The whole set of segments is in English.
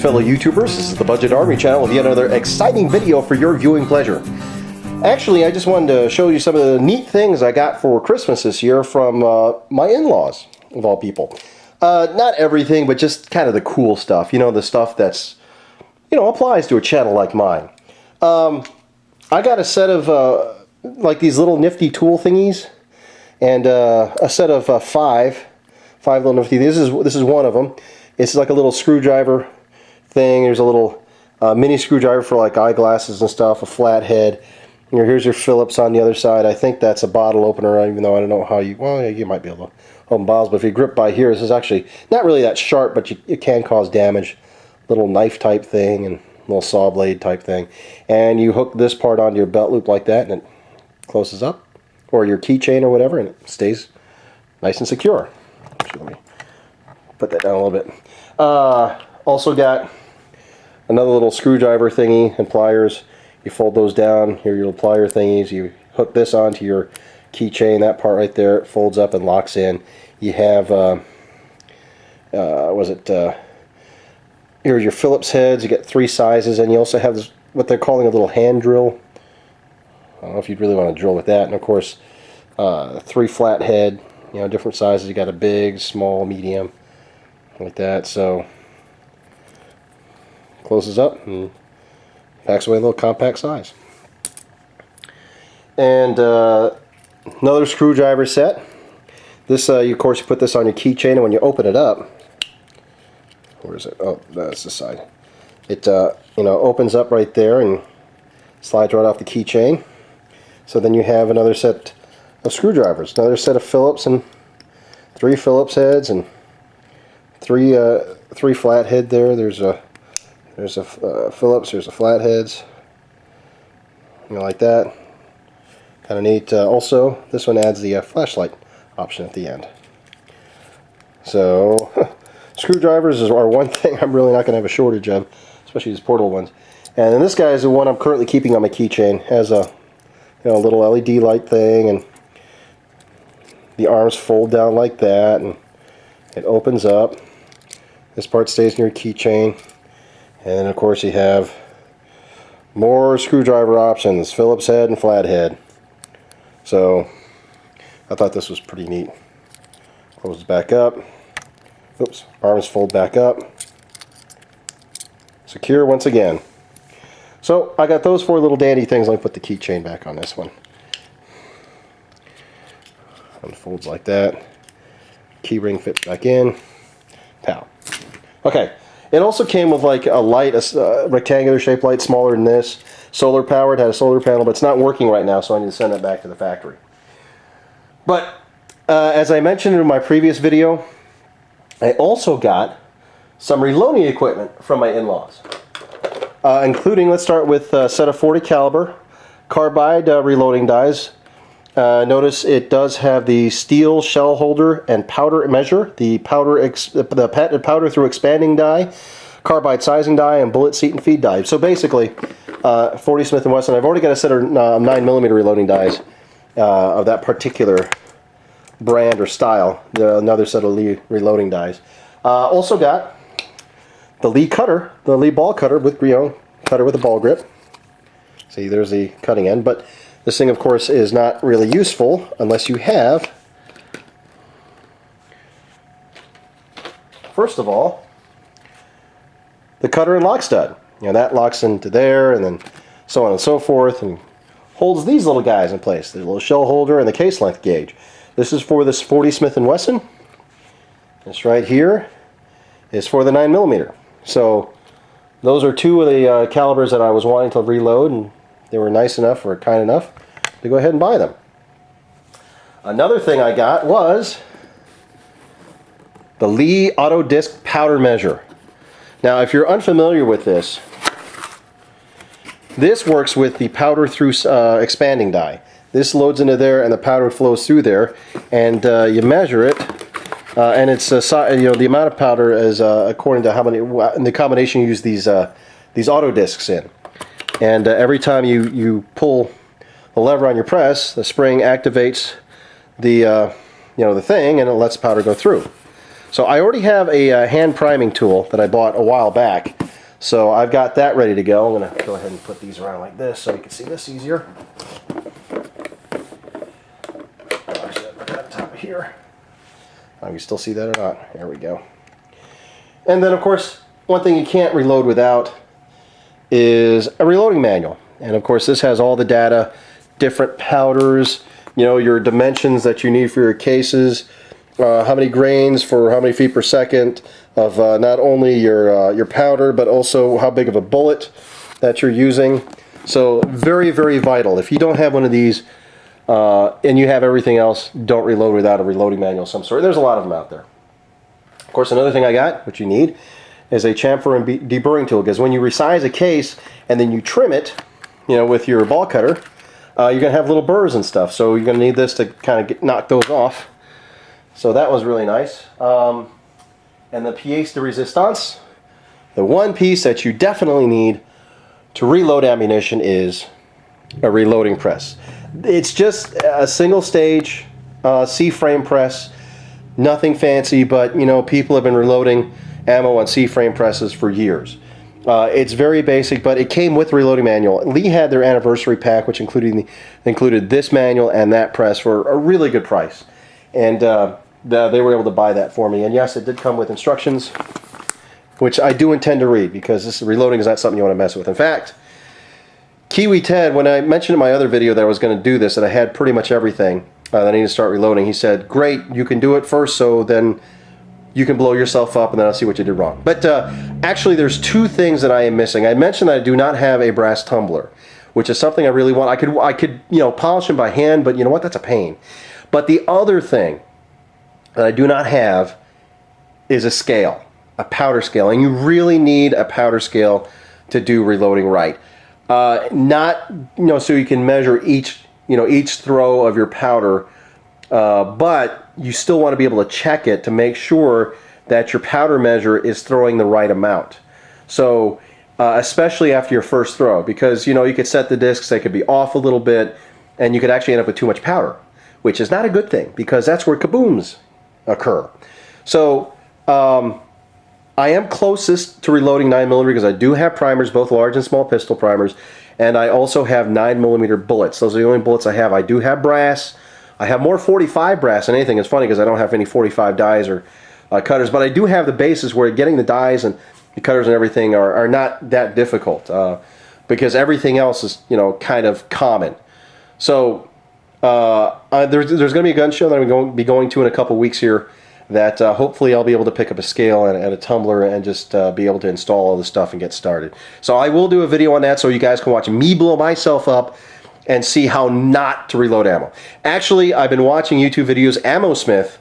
fellow YouTubers. This is the Budget Army channel with yet another exciting video for your viewing pleasure. Actually, I just wanted to show you some of the neat things I got for Christmas this year from my in-laws, of all people. Not everything, but just kind of the cool stuff. You know, the stuff that's, you know, applies to a channel like mine. I got a set of, like these little nifty tool thingies, and a set of five little nifty. This is one of them. It's like a little screwdriver thing. There's a little mini screwdriver for like eyeglasses and stuff, a flat head. Here's your Phillips on the other side. I think that's a bottle opener, even though I don't know how you, well, yeah, you might be able to open bottles, but if you grip by here, this is actually not really that sharp, but it can cause damage. Little knife type thing and little saw blade type thing. And you hook this part onto your belt loop like that, and it closes up, or your keychain or whatever, and it stays nice and secure. Actually, let me put that down a little bit. Also got another little screwdriver thingy and pliers. You fold those down, here are your little plier thingies. You hook this onto your keychain, that part right there, it folds up and locks in. You have, here's your Phillips heads. You get 3 sizes, and you also have this, what they're calling a little hand drill. I don't know if you'd really want to drill with that. And of course, 3 flat head, you know, different sizes. You got a big, small, medium, like that. So closes up and packs away a little compact size. And another screwdriver set. This, of course, you put this on your keychain, and when you open it up, where is it? Oh, that's the side. It, you know, opens up right there and slides right off the keychain. So then you have another set of screwdrivers, another set of Phillips, and 3 Phillips heads, and 3 flat head there. There's a Phillips, there's a flatheads, you know, like that. Kind of neat. Also, this one adds the flashlight option at the end. So, screwdrivers are one thing I'm really not going to have a shortage of, especially these portable ones. And then this guy is the one I'm currently keeping on my keychain. Has a, you know, little LED light thing, and the arms fold down like that, and it opens up. This part stays in your keychain. And then, of course, you have more screwdriver options, Phillips head and flathead. So, I thought this was pretty neat. Closes back up. Oops, arms fold back up. Secure once again. So, I got those 4 little dandy things. Let me put the keychain back on this one. Unfolds like that. Key ring fits back in. Pow. Okay. It also came with like a light, a rectangular shaped light, smaller than this. Solar powered, had a solar panel, but it's not working right now, so I need to send it back to the factory. But as I mentioned in my previous video, I also got some reloading equipment from my in-laws, including, let's start with a set of 40 caliber carbide reloading dies. Notice it does have the steel shell holder and powder measure, the patented powder through expanding die, carbide sizing die, and bullet seat and feed die. So basically, 40 Smith & Wesson. I've already got a set of 9mm reloading dies of that particular brand or style. Another set of Lee reloading dies. Also got the Lee cutter, the Lee ball cutter with, you know, cutter with a ball grip. See, there's the cutting end, but this thing, of course, is not really useful unless you have, first of all, the cutter and lock stud. You know, that locks into there, and then so on and so forth, and holds these little guys in place. The little shell holder and the case length gauge. This is for this 40 Smith & Wesson. This right here is for the 9mm. So those are 2 of the calibers that I was wanting to reload, and they were nice enough or kind enough to go ahead and buy them. Another thing I got was the Lee Auto Disc powder measure. Now, if you're unfamiliar with this, this works with the powder through expanding die. This loads into there, and the powder flows through there, and you measure it, and it's you know, the amount of powder is according to how many, the combination you use these auto discs in. And every time you pull the lever on your press, the spring activates the you know, the thing, and it lets powder go through. So I already have a hand priming tool that I bought a while back So I've got that ready to go. I'm going to go ahead and put these around like this so you can see this easier. Actually, I'll put that on top of here. You can still see that or not? There we go. And then, of course, one thing you can't reload without is a reloading manual. And of course, this has all the data, different powders, you know, your dimensions that you need for your cases, how many grains for how many feet per second of not only your powder, but also how big of a bullet that you're using. So very, very vital. If you don't have one of these and you have everything else, don't reload without a reloading manual of some sort. There's a lot of them out there. Of course, another thing I got, what you need, is a chamfer and deburring tool, because when you resize a case and then you trim it, you know, with your ball cutter, you're going to have little burrs and stuff. So you're going to need this to kind of knock those off. So that was really nice. And the pièce de résistance, the one piece that you definitely need to reload ammunition is a reloading press. It's just a single stage C-frame press, nothing fancy, but you know, people have been reloading ammo on C-frame presses for years. It's very basic, but it came with the reloading manual. Lee had their anniversary pack, which included this manual and that press for a really good price. And they were able to buy that for me. And yes, it did come with instructions, which I do intend to read, because this reloading is not something you want to mess with. In fact, Kiwi Ted, when I mentioned in my other video that I was going to do this, that I had pretty much everything that I need to start reloading, he said, great, you can do it first, so then you can blow yourself up and then I'll see what you did wrong. But actually, there's two things that I am missing. I mentioned that I do not have a brass tumbler, which is something I really want. I could you know, polish them by hand, but you know what, that's a pain. But the other thing that I do not have is a scale, a powder scale, and you really need a powder scale to do reloading right. Not, you know, so you can measure each throw of your powder, but you still want to be able to check it to make sure that your powder measure is throwing the right amount. So especially after your first throw, because you know, you could set the discs, they could be off a little bit, and you could actually end up with too much powder, which is not a good thing, because that's where kabooms occur. So I am closest to reloading 9mm because I do have primers, both large and small pistol primers, and I also have 9mm bullets. Those are the only bullets I have. I do have brass. I have more 45 brass than anything. It's funny because I don't have any 45 dies or cutters, but I do have the bases where getting the dies and the cutters and everything are not that difficult, because everything else is, you know, kind of common. So there's going to be a gun show that I'm going to be going to in a couple weeks here, that hopefully I'll be able to pick up a scale and a tumbler and just be able to install all the stuff and get started. So I will do a video on that so you guys can watch me blow myself up and see how not to reload ammo. Actually, I've been watching YouTube videos. AmmoSmith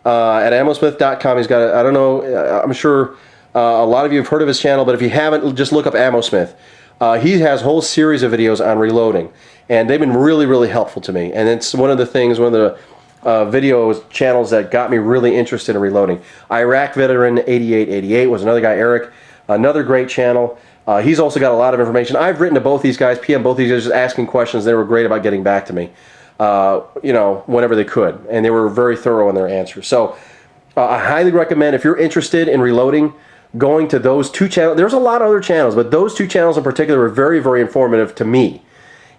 at ammosmith.com. He's got, I don't know, I'm sure a lot of you have heard of his channel, but if you haven't, just look up AmmoSmith. He has a whole series of videos on reloading, and they've been really, really helpful to me. And it's one of the things, one of the video channels that got me really interested in reloading. Iraq Veteran 8888 was another guy, Eric, another great channel. He's also got a lot of information. I've written to both these guys, PM both these guys, just asking questions. They were great about getting back to me, you know, whenever they could, and they were very thorough in their answers. So I highly recommend, if you're interested in reloading, going to those two channels. There's a lot of other channels, but those two channels in particular are very, very informative to me.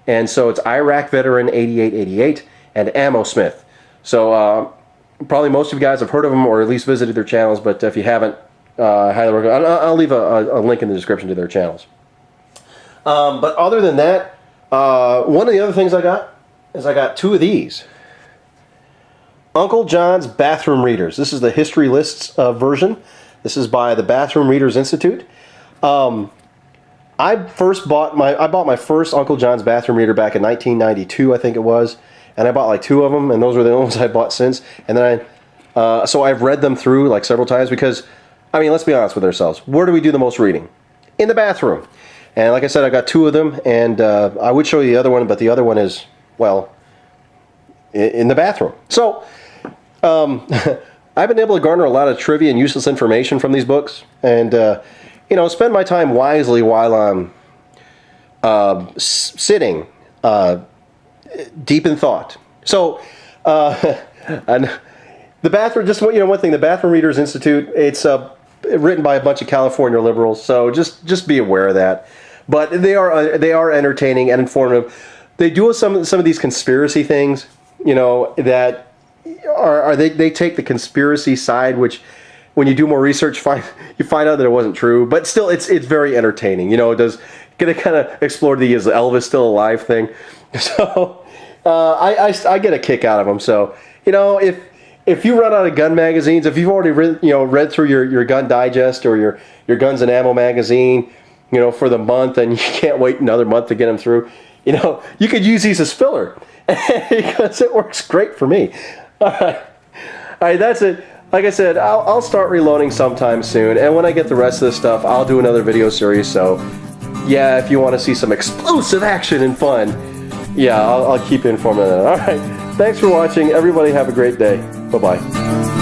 And so it's Iraq Veteran 8888 and AmmoSmith. So probably most of you guys have heard of them or at least visited their channels, but if you haven't, highly recommend. I'll leave a link in the description to their channels. But other than that, one of the other things I got is I got two of these. Uncle John's Bathroom Readers. This is the History Lists version. This is by the Bathroom Readers Institute. I bought my first Uncle John's Bathroom Reader back in 1992, I think it was, and I bought like two of them, and those were the only ones I bought since. And then so I've read them through like several times because, I mean, let's be honest with ourselves. Where do we do the most reading? In the bathroom. And like I said, I got two of them, and I would show you the other one, but the other one is, well, in the bathroom. So I've been able to garner a lot of trivia and useless information from these books, and you know, spend my time wisely while I'm sitting deep in thought. So and the bathroom, just, you know, one thing, the Bathroom Readers Institute, it's written by a bunch of California liberals, so just be aware of that. But they are entertaining and informative. They do some of these conspiracy things, you know, that they take the conspiracy side, which when you do more research, you find out that it wasn't true. But still, it's very entertaining. You know, it does get to kind of explore the is Elvis still alive thing. So I get a kick out of them. So, you know, if you run out of gun magazines, if you've already read through your gun digest or your guns and ammo magazine, you know, for the month, and you can't wait another month to get them through, you know, you could use these as filler because it works great for me. All right, that's it. Like I said, I'll start reloading sometime soon, and when I get the rest of this stuff, I'll do another video series. So, yeah, if you want to see some explosive action and fun, yeah, I'll keep you informed on that. All right, thanks for watching. Everybody have a great day. Bye-bye.